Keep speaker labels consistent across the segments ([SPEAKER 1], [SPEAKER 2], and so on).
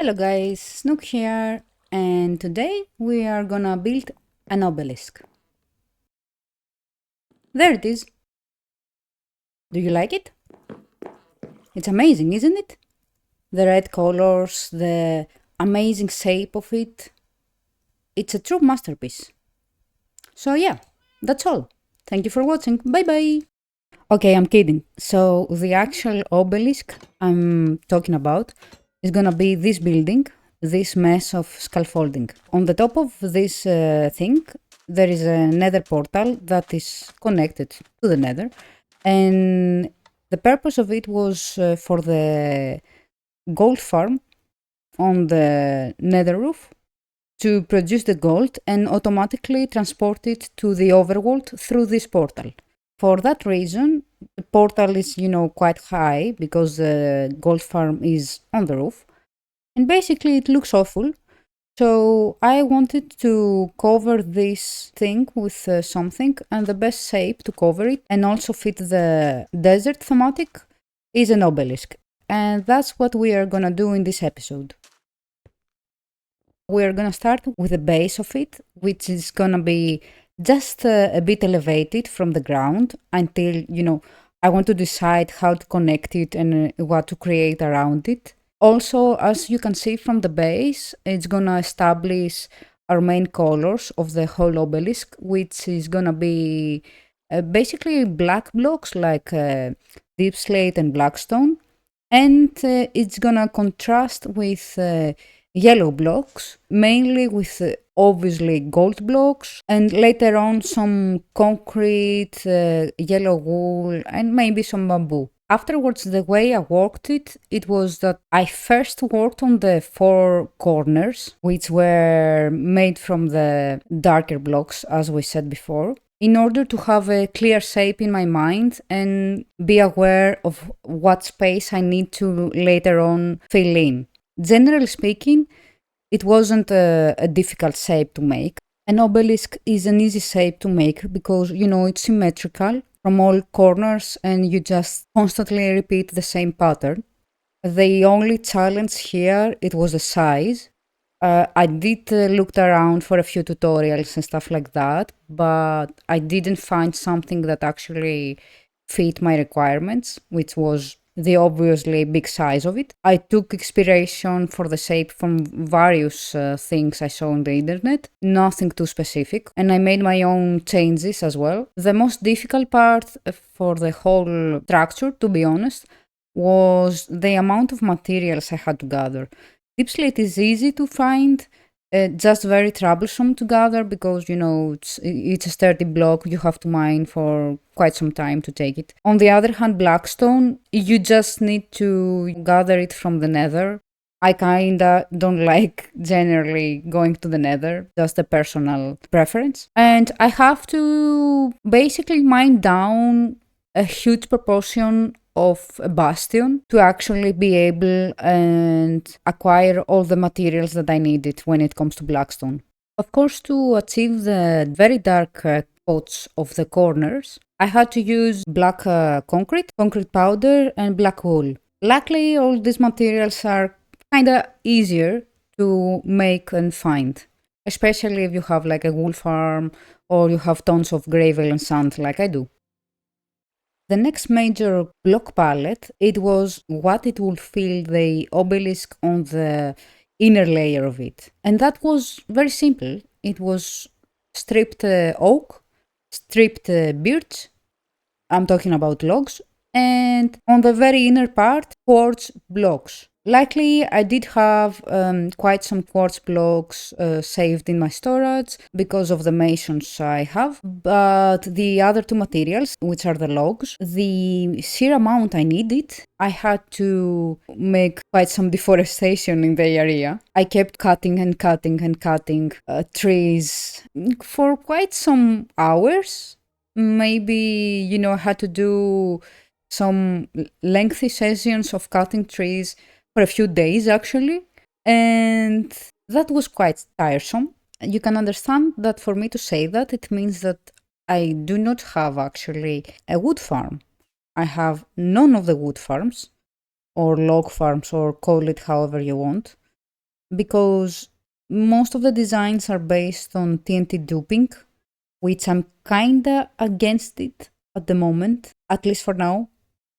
[SPEAKER 1] Hello guys, Snook here, and today we are gonna build an obelisk. There it is. Do you like it? It's amazing, isn't it? The red colors, the amazing shape of it. It's a true masterpiece. So yeah, that's all. Thank you for watching. Bye bye. Okay, I'm kidding. So the actual obelisk I'm talking about is gonna be this building, this mess of scaffolding. On the top of this thing, there is a nether portal that is connected to the nether, and the purpose of it was for the gold farm on the nether roof to produce the gold and automatically transport it to the overworld through this portal. For that reason, the portal is, quite high because the gold farm is on the roof. And basically, it looks awful. So I wanted to cover this thing with something, and the best shape to cover it and also fit the desert thematic is an obelisk. And that's what we are gonna do in this episode. We're gonna start with the base of it, which is gonna be just a bit elevated from the ground until, I want to decide how to connect it and what to create around it. Also, as you can see from the base, it's gonna establish our main colors of the whole obelisk, which is gonna be basically black blocks like deep slate and blackstone. And it's gonna contrast with yellow blocks, mainly with obviously gold blocks, and later on some concrete, yellow wool, and maybe some bamboo. Afterwards, the way I worked it, it was that I first worked on the four corners, which were made from the darker blocks, as we said before, in order to have a clear shape in my mind and be aware of what space I need to later on fill in. Generally speaking, it wasn't a difficult shape to make. An obelisk is an easy shape to make because, it's symmetrical from all corners and you just constantly repeat the same pattern. The only challenge here, it was the size. I did looked around for a few tutorials and stuff like that, but I didn't find something that actually fit my requirements, which was the obviously big size of it. I took inspiration for the shape from various things I saw on the internet, nothing too specific, and I made my own changes as well. The most difficult part for the whole structure, to be honest, was the amount of materials I had to gather. Deep slate is easy to find, just very troublesome to gather because, it's a sturdy block. You have to mine for quite some time to take it. On the other hand, blackstone, you just need to gather it from the nether. I kinda don't like generally going to the nether, just a personal preference. And I have to basically mine down a huge proportion of a bastion to actually be able and acquire all the materials that I needed when it comes to blackstone. Of course, to achieve the very dark spots of the corners, I had to use black concrete powder, and black wool. Luckily, all these materials are kinda easier to make and find, especially if you have like a wool farm or you have tons of gravel and sand like I do. The next major block palette, it was what it would fill the obelisk on the inner layer of it. And that was very simple. It was stripped oak, stripped birch, I'm talking about logs, and on the very inner part, quartz blocks. Likely, I did have quite some quartz blocks saved in my storage because of the masons I have, but the other two materials, which are the logs, the sheer amount I needed, I had to make quite some deforestation in the area. I kept cutting and cutting and cutting trees for quite some hours. Maybe, I had to do some lengthy sessions of cutting trees for a few days actually, and that was quite tiresome. You can understand that for me to say that, it means that I do not have actually a wood farm. I have none of the wood farms or log farms, or call it however you want. because most of the designs are based on TNT duping, which I'm kinda against it at the moment, at least for now.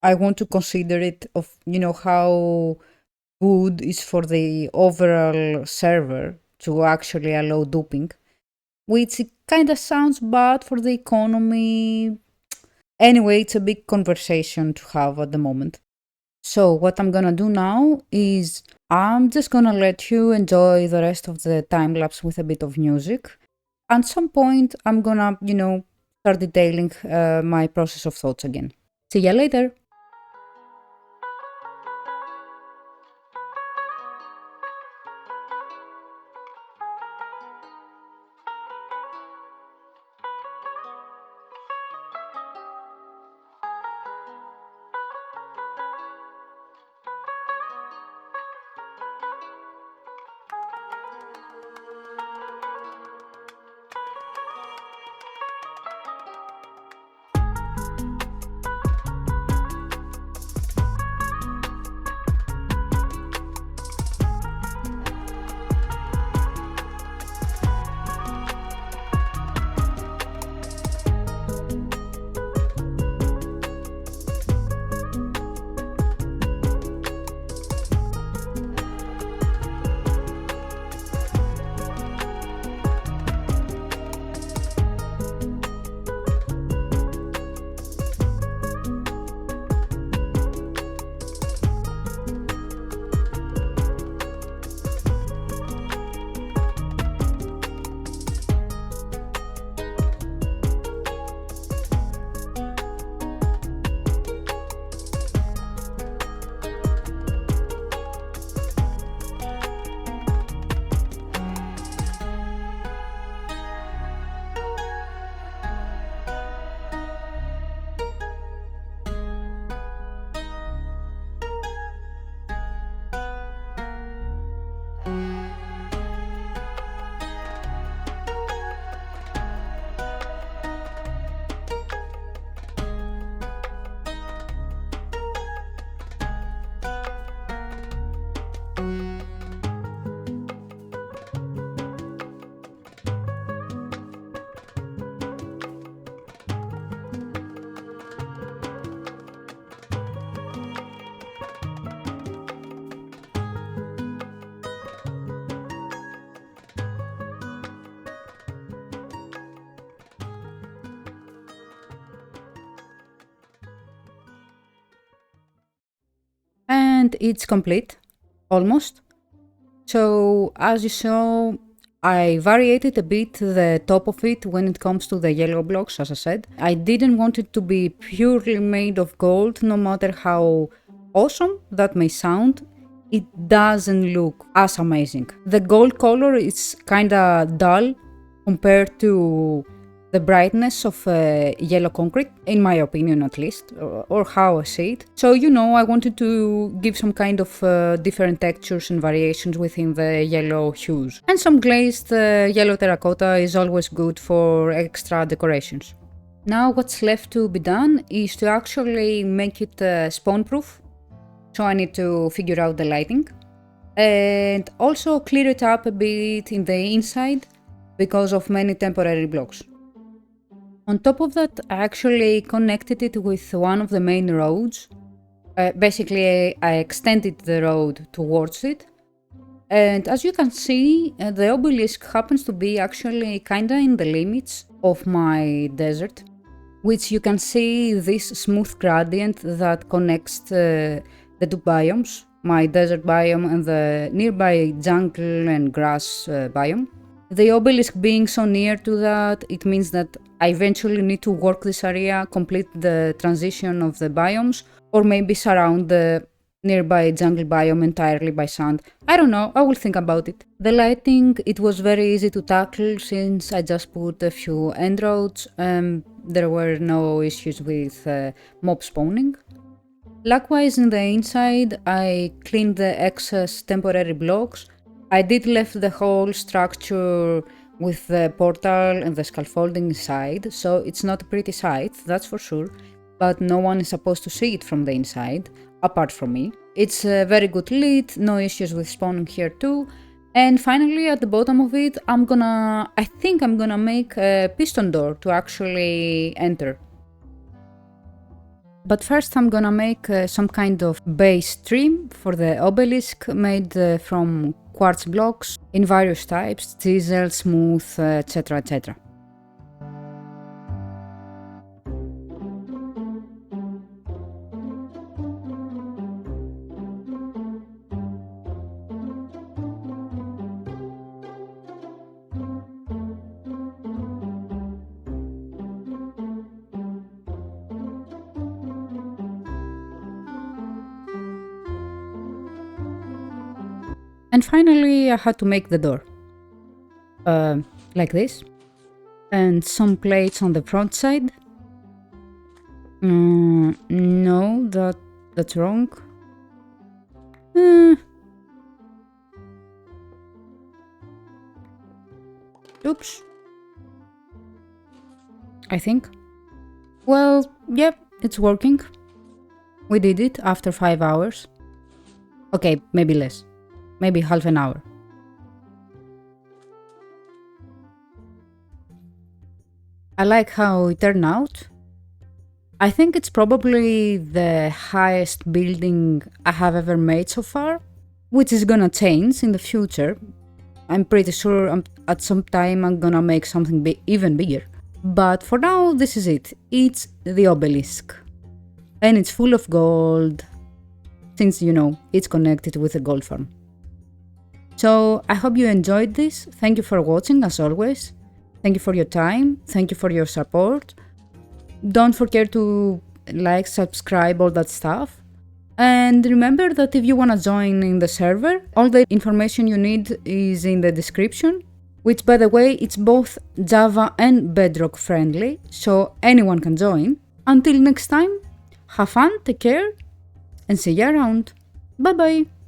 [SPEAKER 1] I want to consider it of, how good is for the overall server to actually allow duping, which it kinda sounds bad for the economy. Anyway, it's a big conversation to have at the moment. So, what I'm gonna do now is I'm just gonna let you enjoy the rest of the time lapse with a bit of music. At some point, I'm gonna, start detailing my process of thoughts again. See ya later! And it's complete, almost. So, as you saw, I variated a bit the top of it when it comes to the yellow blocks, as I said. I didn't want it to be purely made of gold, no matter how awesome that may sound. It doesn't look as amazing. The gold color is kinda dull compared to the brightness of yellow concrete, in my opinion at least, or how I see it. So, I wanted to give some kind of different textures and variations within the yellow hues. And some glazed yellow terracotta is always good for extra decorations. Now what's left to be done is to actually make it spawn proof. So I need to figure out the lighting. And also clear it up a bit in the inside because of many temporary blocks. On top of that, I actually connected it with one of the main roads. Basically, I extended the road towards it. And as you can see, the obelisk happens to be actually kinda in the limits of my desert, which you can see this smooth gradient that connects the two biomes, my desert biome and the nearby jungle and grass biome. The obelisk being so near to that, it means that I eventually need to work this area, complete the transition of the biomes, or maybe surround the nearby jungle biome entirely by sand. I don't know, I will think about it. The lighting, it was very easy to tackle since I just put a few end roads. There were no issues with mob spawning. Likewise, in the inside, I cleaned the excess temporary blocks. I did left the whole structure with the portal and the scaffolding inside, so it's not a pretty sight, that's for sure, but no one is supposed to see it from the inside, apart from me. It's very good lit, no issues with spawning here too, And finally, at the bottom of it, I think I'm gonna make a piston door to actually enter. But first I'm gonna make some kind of base trim for the obelisk made from quartz blocks in various types, chisel, smooth, etc, etc. And finally I had to make the door. Like this. And some plates on the front side. No, that's wrong. Oops. I think. Well, yep, it's working. We did it after 5 hours. Okay, maybe less. Maybe half an hour. I like how it turned out. I think it's probably the highest building I have ever made so far, which is gonna change in the future. I'm pretty sure at some time I'm gonna make something even bigger. But for now, this is it. It's the obelisk. And it's full of gold, since, it's connected with a gold farm. So I hope you enjoyed this. Thank you for watching, as always. Thank you for your time. Thank you for your support. Don't forget to like, subscribe, all that stuff. And remember that if you want to join in the server, all the information you need is in the description, which, by the way, it's both Java and Bedrock friendly, so anyone can join. Until next time, have fun, take care, and see you around. Bye bye!